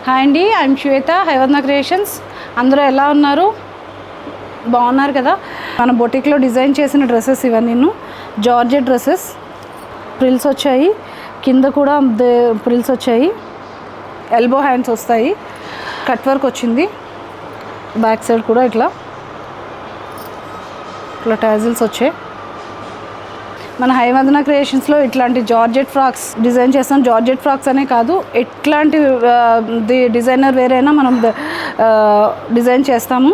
Hi అండి, I'm Shweta, హైవర్న creations. అందరూ ఎలా ఉన్నారు? బాగున్నారు కదా? మన బొటిక్లో డిజైన్ చేసిన డ్రెస్సెస్ ఇవన్నీ జార్జెట్ డ్రెస్సెస్. ప్రిల్స్ వచ్చాయి, కింద కూడా ప్రిల్స్ వచ్చాయి, ఎల్బో హ్యాండ్స్ వస్తాయి, కట్ వర్క్ వచ్చింది, బ్యాక్ సైడ్ కూడా ఇట్లా టాజిల్స్ వచ్చాయి. మన హైవర్న క్రియేషన్స్లో ఇట్లాంటి జార్జెట్ ఫ్రాక్స్ డిజైన్ చేస్తాం. జార్జెట్ ఫ్రాక్స్ అనే కాదు, ఎట్లాంటి డిజైనర్ వేరైనా మనం డిజైన్ చేస్తాము.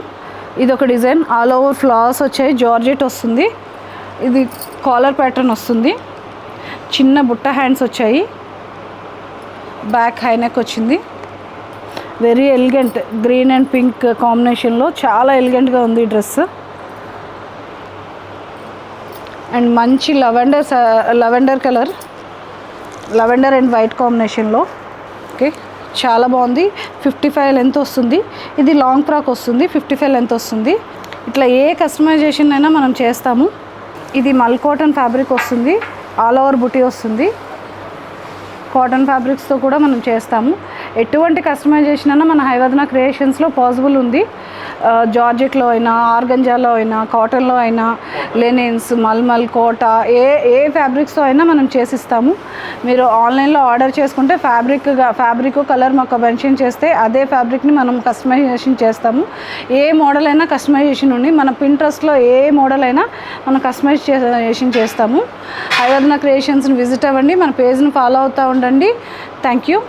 ఇది ఒక డిజైన్, ఆల్ ఓవర్ ఫ్లవర్స్ వచ్చాయి, జార్జెట్ వస్తుంది. ఇది కాలర్ ప్యాటర్న్ వస్తుంది, చిన్న బుట్ట హ్యాండ్స్ వచ్చాయి, బ్యాక్ హై నెక్ వచ్చింది. Very elegant, green and pink కాంబినేషన్లో చాలా ఎలిగెంట్గా ఉంది ఈ డ్రెస్. అండ్ మంచి lavender colour, lavender and white కాంబినేషన్లో. ఓకే, చాలా బాగుంది. 55 లెంత్ వస్తుంది. ఇది లాంగ్ ఫ్రాక్ వస్తుంది, 55 లెంత్ వస్తుంది. ఇట్లా ఏ కస్టమైజేషన్ అయినా మనం చేస్తాము. ఇది మల్ కాటన్ ఫ్యాబ్రిక్ వస్తుంది, ఆల్ ఓవర్ బుటీ వస్తుంది. కాటన్ ఫ్యాబ్రిక్స్తో కూడా మనం చేస్తాము. ఎటువంటి కస్టమైజేషన్ అయినా మన హైవర్న క్రియేషన్స్లో పాసిబుల్ ఉంది. జార్జెట్లో అయినా, ఆర్గంజాలో అయినా, కాటన్లో అయినా, లెనిన్స్, మల్మల్, కోటా, ఏ ఫ్యాబ్రిక్స్తో అయినా మనం చేసిస్తాము. మీరు ఆన్లైన్లో ఆర్డర్ చేసుకుంటే ఫ్యాబ్రిక్ కలర్ మాకు మెన్షన్ చేస్తే అదే ఫ్యాబ్రిక్ని మనం కస్టమైజేషన్ చేస్తాము. ఏ మోడల్ అయినా కస్టమైజేషన్ ఉంది. మన పింట్రెస్ట్లో ఏ మోడల్ అయినా మనం కస్టమైజేషన్ చేస్తాము. హైవర్న క్రియేషన్స్ని విజిట్ అవ్వండి, మన పేజ్ని ఫాలో అవుతూ ఉండండి. Thank you.